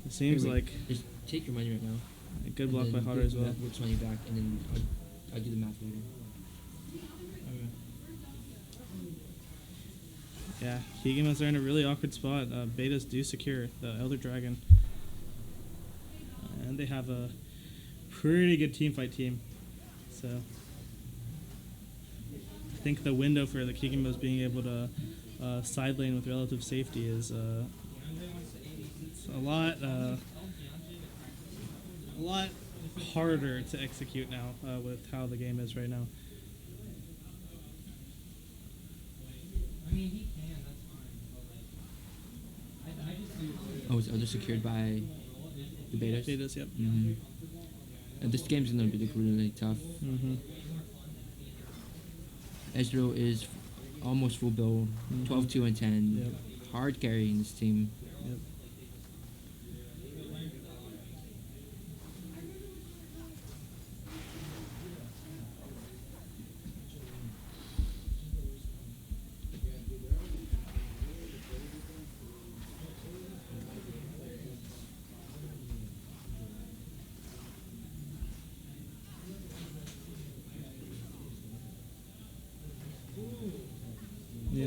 It seems
Wait,
like
just take your money right now.
a good
and
block by
then
Hodder
give
as well.
That Rook's money back, and then I'll do the math later.
Yeah, Keegemos are in a really awkward spot. Betas do secure the Elder Dragon. And they have a pretty good teamfight team. So I think the window for the Keegemos being able to side lane with relative safety is it's a lot harder to execute now with how the game is right now.
I mean, he can, that's fine. But like, I just do.
Oh, is Elder secured by the betas?
Betas, yep.
Mm-hmm. And this game's gonna be like really tough.
Mm-hmm.
Ezreal is almost full build, 12-2 and 10.
Yep.
Hard carrying this team.
Yep.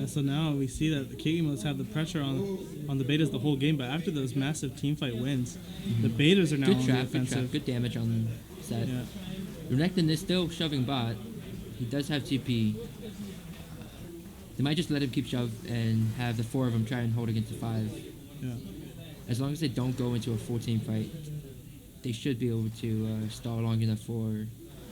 Yeah, so now we see that the Keegemos have the pressure on the betas the whole game, but after those massive team fight wins, the betas are now
Good
on
trap,
the
good trap,
offensive.
good damage on set.
Yeah.
Renekton is still shoving bot. He does have TP. They might just let him keep shove and have the 4 of them try and hold against the 5.
Yeah.
As long as they don't go into a full team fight, they should be able to stall long enough for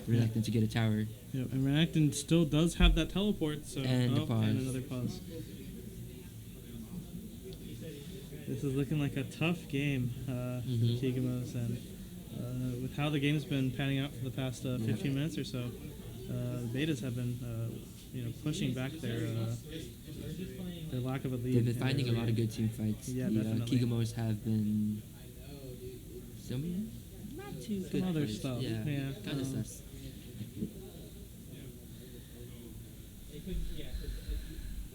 Renekton to get a tower.
Yep, and Renekton still does have that teleport, so
And a pause.
and another pause. This is looking like a tough game for Keegemos, and with how the game's been panning out for the past 15 minutes or so, the betas have been pushing back their lack of a lead.
They've been finding a lot of good team fights.
Yeah,
the
definitely.
Keegemos have been some not too good
other
fights.
stuff.
Yeah,
Yeah,
kind of sus.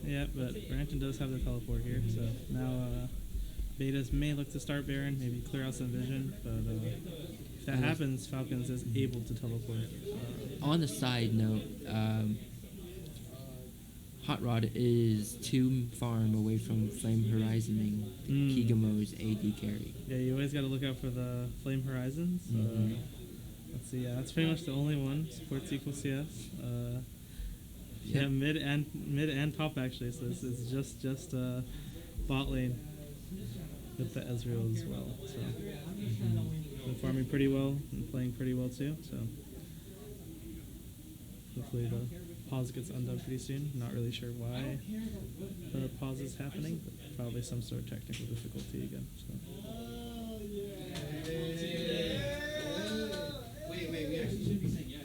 Yeah, but Renekton does have the teleport here, so now betas may look to start Baron, maybe clear out some vision, but if that happens, Falcons is able to teleport.
On the side note, Hot Rod is 2 farm away from Flame Horizoning Keegemo's AD carry.
Yeah, you always got to look out for the Flame Horizons. Let's see, yeah, that's pretty much the only one. Supports equals CS. Yeah, mid and top actually. So this is just bot lane with the Ezreal as well. So been farming pretty well and playing pretty well too. So hopefully the pause gets undone pretty soon. Not really sure why the pause is happening, but probably some sort of technical difficulty again. So.
Wait, we actually should be saying yeah.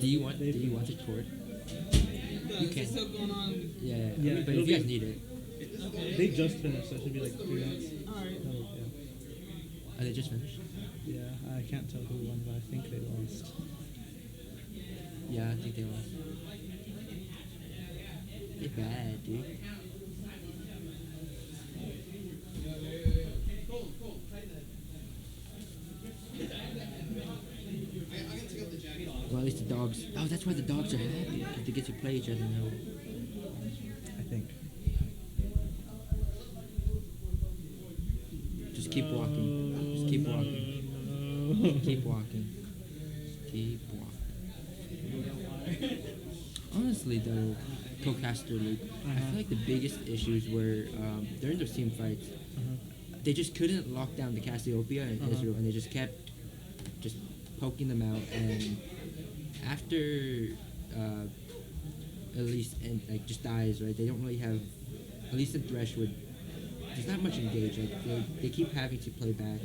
Do you want the cord? You can.
Still going on.
Yeah,
Yeah,
but
it'll
if you guys
be-
need it,
They just finished, so it should be like 3 minutes.
Alright.
are they just finished?
Yeah, I can't tell who won, but I think they lost.
Yeah, I think they lost. They're bad, dude. Well, at least the dogs. Oh, that's why the dogs are happy, because they get to play each other now.
I think.
Just keep walking. Just keep walking. Keep walking. Keep walking. Honestly, though, co-caster Luke, I feel like the biggest issues were during those team fights. They just couldn't lock down the Cassiopeia and Israel, and they just kept just poking them out. And after Elise and like just dies, right? They don't really have. Elise and Thresh would. There's not much engage. Like they keep having to play back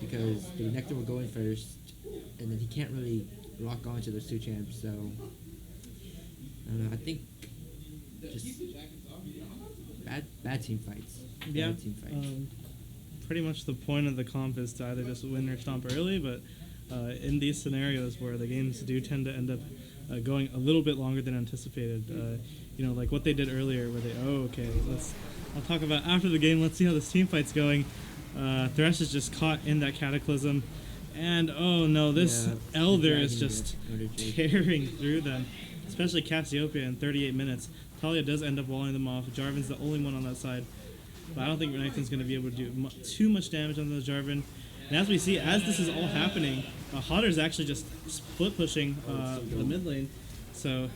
because the Nectar will go in first, and then he can't really lock on to those 2 champs. So I don't know. I think just bad team fights.
Yeah.
Bad team fights.
Pretty much the point of the comp is to either just win or stomp early, but in these scenarios where the games do tend to end up going a little bit longer than anticipated, like what they did earlier, where I'll talk about after the game. Let's see how this team fight's going. Thresh is just caught in that cataclysm, and oh no, this Elder is just tearing through them, especially Cassiopeia in 38 minutes. Talia does end up walling them off. Jarvan's the only one on that side. But I don't think Renekton's going to be able to do too much damage on the Jarvan. And as we see, as this is all happening, Hodder's actually just split pushing the mid lane. So,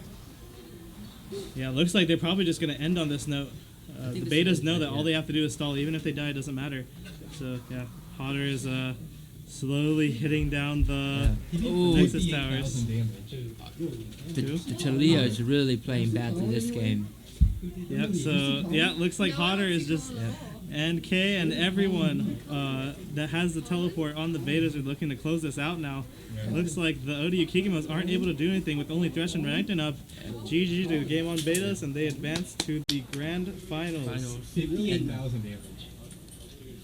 yeah, it looks like they're probably just going to end on this note. The betas know that all they have to do is stall. Even if they die, it doesn't matter. So, yeah, Hodder is slowly hitting down the Nexus towers.
The Talia is really playing bad in this game.
Yeah, so, yeah, looks like Hodder is just And Kay and everyone that has the teleport on the betas are looking to close this out now. Looks like the ODU Keegemos aren't able to do anything with only Thresh and Renekton up. GG to GameOn betas, and they advance to the grand finals.
58,000 damage.